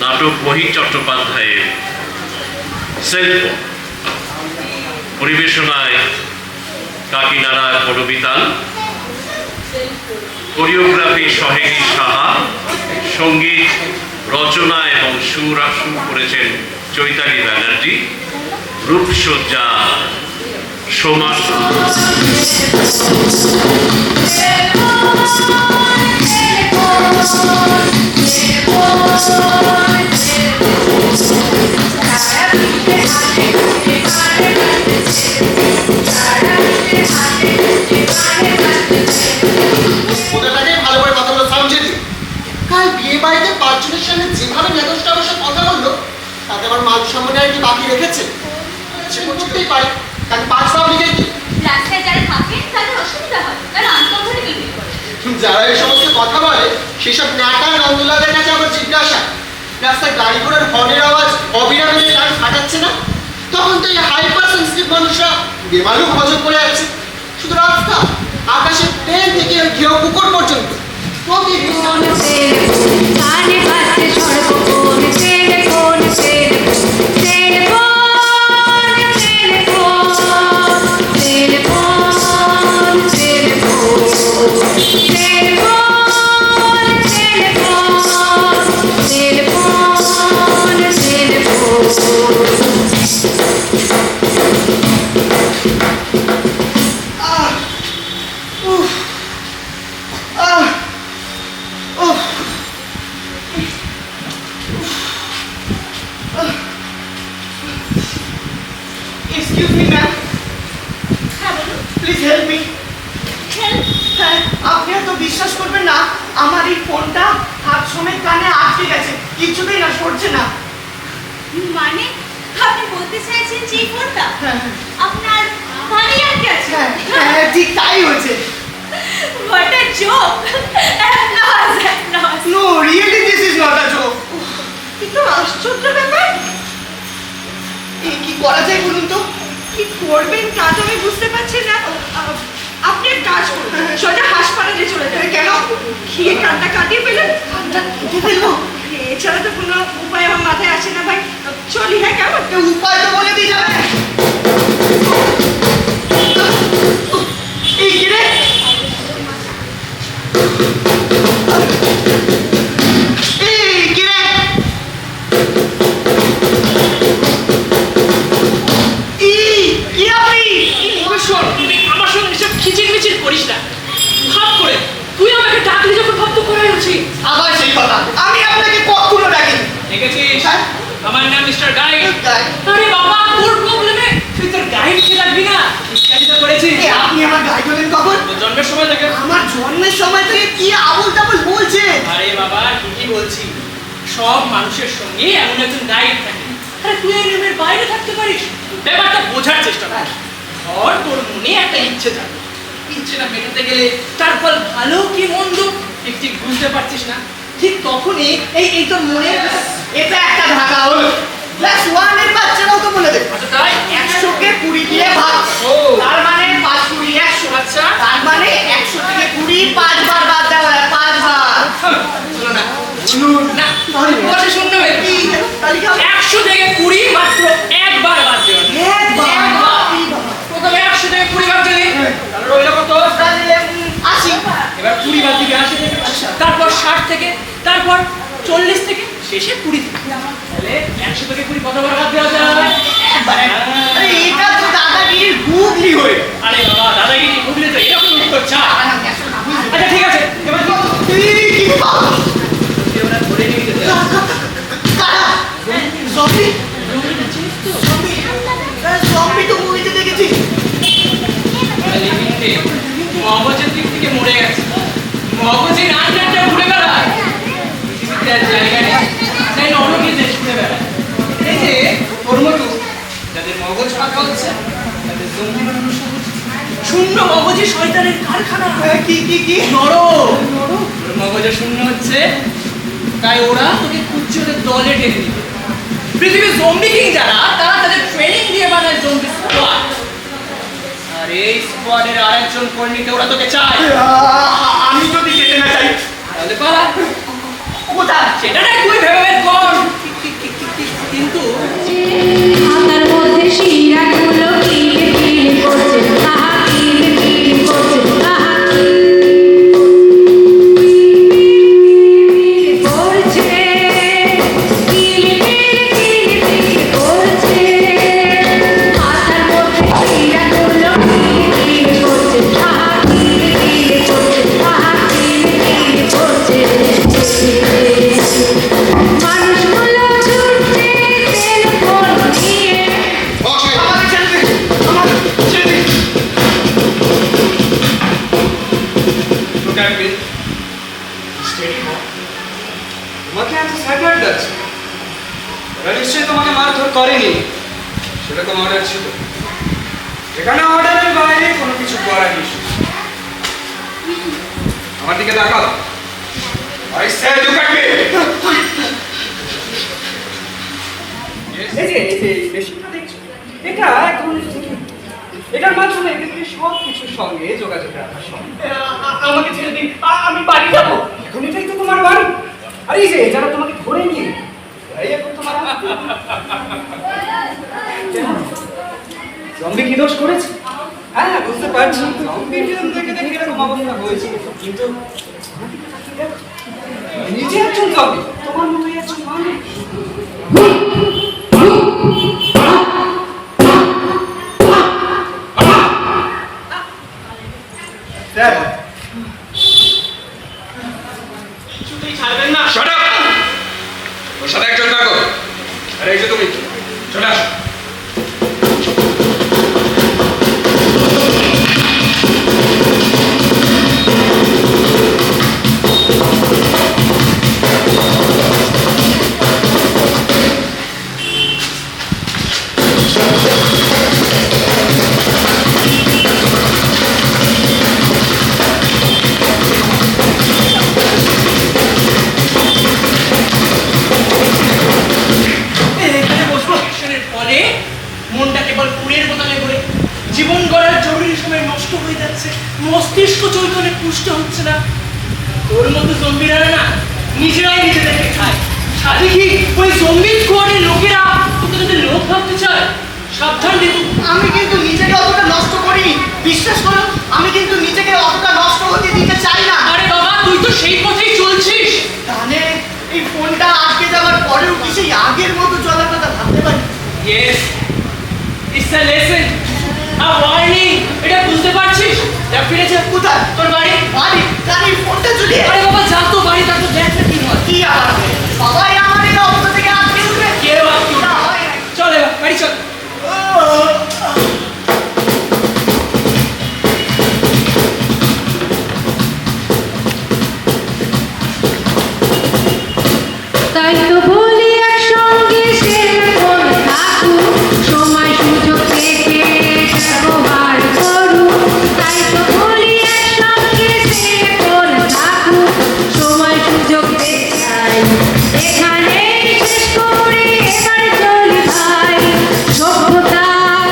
নাটক মহিত চট্টোপাধ্যায়ের self, পরিবেশনায় Kakinara কলবিতান, choreography সহেলি সাহা, সঙ্গীত রচনা এবং সুর করেছেন চৈতালি ব্যানার্জি, রূপসজ্জা সোমান। কাল বিয়ে বাড়িতে 5 জনের সামনে যেভাবে নেগোসটা আমার সাথে কথা বললো, তাতে আমার মান সম্মানে আর কি বাকি রেখেছে? সে করতেই পারে, তাকে 5 পাবলিকে কি রাস্তায় যারা থাকে তাদের অসুবিধা হয়, তারা আন্তর্জাতিক বিক্রি করে। যারা এই সমস্ত কথা বলে সেসব ন্যাটা নন্দলাদের কাছে আমার জিজ্ঞাসা, রাস্তায় গাড়ি ঘোড়ার হর্নের আওয়াজ অবিরামে কান ফাটাচ্ছে না? তখন তো এই হাইপার সেন্সিটিভ মানুষরা বেমালুম হজম করে যাচ্ছে। শুধু রাস্তা, আকাশের প্লেন থেকে ঘেউ কুকুর পর্যন্ত প্রতিদিন বিশ্বাস করবেন না, আমার এই ফোনটা হাত সমেত কানে আটকে গেছে, কিছুতেই না সরছে না। মানে আপনি বলতে চাইছেন যে এই ফোনটা আপনার কানে আটকে আছে? হ্যাঁ, ঠিক তাই হয়েছে। What a joke! No, really this is not a joke. কিন্তু আশ্চর্য ব্যাপার, কি করা যায় বলুন তো? কি করবেন তা তো আমি বুঝতে পারছি না। আপনি এক কাজ করুন, সোজা হাসপাতালে চলে যাবেন। কেন? খেয়ে কানটা কাটিয়ে ফেলেন, কানটা কেটে ফেলবো, এছাড়া তো কোনো উপায় আমার মাথায় আসে না ভাই। চলি, হ্যাঁ কেমন? উপায় তো বলে দিয়ে যাবে। এই কি রে? এই কি রে? কি আপনি? আমার সঙ্গে এসব খিচির মিচির করিস না। ভাব করে তুই আমাকে ডাকলি যখন ভাব তো করাই উচিত। আবার সেই কথা, আমি আপনাকে কখনো ডাকিনি। দেখেছিস, হ্যাঁ? আমার নাম মিস্টার গাইড। গাইড? আরে বাবা, তোর প্রবলেমে তুই তোর গাইডকে ডাকবি না? ইত্যাদি তো করেছিস। আপনি আমার গাইড হলেন কখন? তোর জন্মের সময় থেকে। আমার জন্মের সময় থেকে কি আবল তাবল বলছেন? আরে বাবা, ঠিকই বলছি। সব মানুষের সঙ্গে এমন একজন গাইড থাকে। আরে তুই এই রুমের বাইরে থাকতে পারিস, ব্যাপারটা বোঝার চেষ্টা কর। ধর তোর মনে একটা ইচ্ছে থাকে, ইচ্ছেটা মেটাতে গেলে তার ফল ভালো কি মন্দ ঠিক ঠিক বুঝতে পারছিস না। ঠিক তখনই এই তোর মনে এটা একটা ঢাকা হলো। ক্লাস 1 এর বাচ্চারাও তো বলে দেবে। আচ্ছা তাই 100 কে 20 দিয়ে ভাগ। ও তার মানে 5 20 100। আচ্ছা, তার মানে 100 থেকে 20 5 বার বাদ দেওয়া হয়, 5 বার। শোনো না না, বসে শুনতে হবে। তালিকা 100 থেকে 20 মাত্র একবার বাদ দেওয়া। একবার। প্রথমে 100 থেকে 20 বাদ দিলি, তাহলে রইল কত? তাহলে 80। এবার 20 বাদ দিবি 80 থেকে, তারপর 60 থেকে, তারপর 40 থেকে, শেষে 20 থেকে। তাহলে 100 থেকে 20 কতবার বাদ দেওয়া যায়? একবার। আরে এটা তো দাদাগিরির গুগলি হয়ে। আরে বাবা, দাদাগিরি বুঝলে তো এরকম উত্তর চায়। আচ্ছা ঠিক আছে, এবার কি বাবা? ওরা ধরে নিয়ে যেতে হবে। কারা? জম্বি? জম্বি? জম্বি তো মুভিতে দেখেছি। লিভিংতে মগজের দিক থেকে মরে গেছে, মগজের আন্ডারটা ঘুরে বেড়ায়। পৃথিবীতে আর জায়গা নেই, তাই নরকে দেশ ঘুরে বেড়ায়। এই যে তোর মতো যাদের মগজ ফাঁকা হচ্ছে, তাদের জঙ্গি বানানো সহজ। শূন্য মগজে শয়তানের কারখানা। কি কি কি? নরক। তোর মগজে শূন্য হচ্ছে, তাই ওরা তোকে খুঁজছে ওদের দলে টেনে নিবে। পৃথিবীর জম্বি কিং যারা, তারা তাদের ট্রেনিং দিয়ে বানায় জম্বি স্কোয়াড। আর এই স্কোয়াডের আরেকজন কর্মীকে ওরা তোকে চায়। আমি যদি যেতে না চাই তাহলে পালা। কোথায়? সেটা না তুই ভেবে বের কর। তোমাকে এত স্যাটার্ড আছে, ওরা নিশ্চয়ই তোমাকে মারধর করেনি, সেটা তো অর্ডার ছিল। এখানে অর্ডারের বাইরে কোনো কিছু করার নিষেধ। আমার দিকে তাকাও। I said look at me. এই যে এই মেশিনটা দেখছো, এটা এক ধরনের টিকিট। এটার মাধ্যমে এদেরকে সব কিছুর সঙ্গে যোগাযোগ রাখা সম্ভব। আমাকে ছেড়ে দিন, আমি বাড়ি যাবো। এখন এটাই তো তোমার বাড়ি। আর এই যে যারা তোমাকে ধরে নিয়ে এই এখন তোমার জম্বি কি দোষ করেছে? হ্যাঁ বুঝতে পারছি, জম্বি ফিল্ম দেখে দেখে এরকম অবস্থা হয়েছে, কিন্তু নিজে একজন জম্বি, তোমার মতোই একজন মানুষ। কিছুতেই ছাড়বেন না। Shut up! ওর সাথে একজন থাকো। আরে এই যে তুমি, চলে আসো। এখানে বসবো। অ্যাকশনের ফলে মনটা কেবল ফুলের বোতলে ভরে, জীবন গড়ার জরুরি সময় নষ্ট হয়ে যাচ্ছে, মস্তিষ্ক চৈতন্যে পুষ্ট হচ্ছে না। তোর মতো জম্বিরা না নিজেরাই নিজেদেরকে খায়। সাথে কি ওই জম্বি স্কোয়াডের লোকেরা তোকে তোদের লোক ভাবতে চায়? সাবধান কিন্তু। আমি কিন্তু নিজেকে অতটা নষ্ট করিনি, বিশ্বাস করো, আমি কিন্তু নিজেকে অতটা নষ্ট হতে দিতে চাই না। আরে বাবা, তুই তো সেই পথেই চলছিস। তাহলে এই ফোনটা আটকে যাওয়ার পরেও কি সেই আগের মতো চলার কথা ভাবতে পারি? Yes, it's a lesson, a warning. এটা বুঝতে পারছিস? যা ফিরে যা। কোথায়? তোর বাড়ি। বাড়ি? তাহলে এই ফোনটা চুরি? আরে বাবা, যা তো বাড়ি, তারপর দেখ না কি হয়। কি আবার হবে? সবাই আমার এই অবস্থা থেকে আটকে উঠবে? কেউ আটকে উঠবে না। না, হয় না। চল এবার বাড়ি চল। তাই তো বলি একসঙ্গে সে কোন থাকুক, সময় সুযোগ থেকে ব্যবহার করুক। তাই তো বলি একসঙ্গে সে কোন থাকুক, সময় সুযোগ দেখাই। এখানে শেষ করে এবার চলি ভাই সভ্যতার।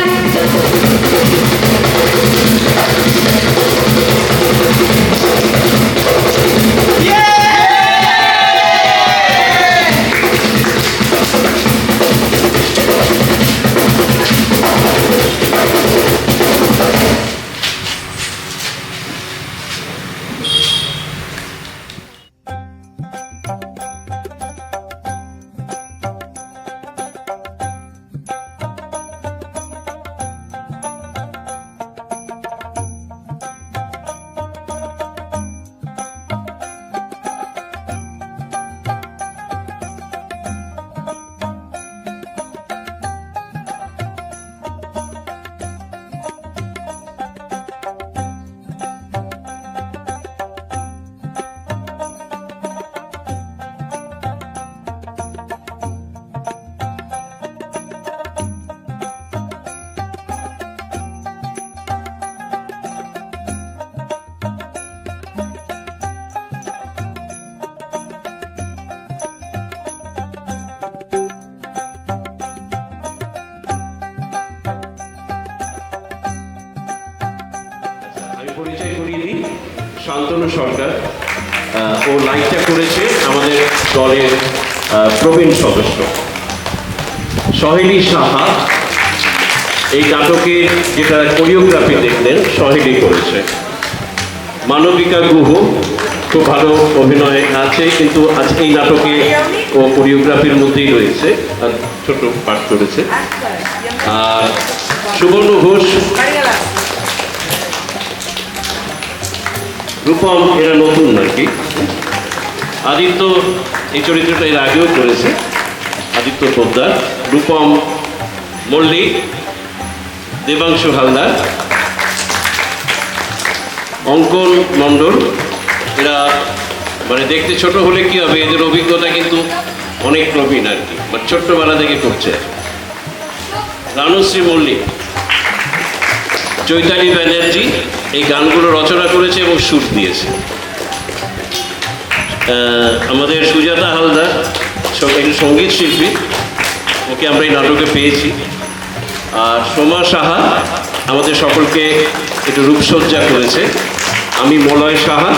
আমি পরিচয় করিয়ে দিই, শান্তনু সরকার। ও লাইটটা করেছে আমাদের দলের প্রবীণ সদস্য। সহেলি সাহা এই নাটকের যেটা কোরিওগ্রাফি দেখলেন সহেলি করেছে। মানবিকা গুহ খুব ভালো অভিনয় আছে, কিন্তু আজকে এই নাটকে ও কোরিওগ্রাফির মধ্যেই রয়েছে, আর ছোট পাঠ করেছে। আর সুবর্ণ ঘোষ, রূপম এরা নতুন নাকি। আদিত্য এই চরিত্রটা এর আগেও করেছে, আদিত্য পোদ্দার। রূপম মল্লিক, দেবাংশু হালদার, অঙ্কন মণ্ডল। এরা মানে দেখতে ছোট হলে কি হবে, এদের অভিজ্ঞতা কিন্তু অনেক প্রবীণ আর কি, বা ছোট্টবেলা থেকে করছে। রানুশ্রী মল্লিক, চৈতালি ব্যানার্জি এই গানগুলো রচনা করেছে এবং সুর দিয়েছে। আমাদের সুজাতা হালদার একজন সঙ্গীত শিল্পী, ওকে আমরা এই নাটকে পেয়েছি। আর সোমা সাহা আমাদের সকলকে একটু রূপসজ্জা করেছে। আমি মলয় সাহা,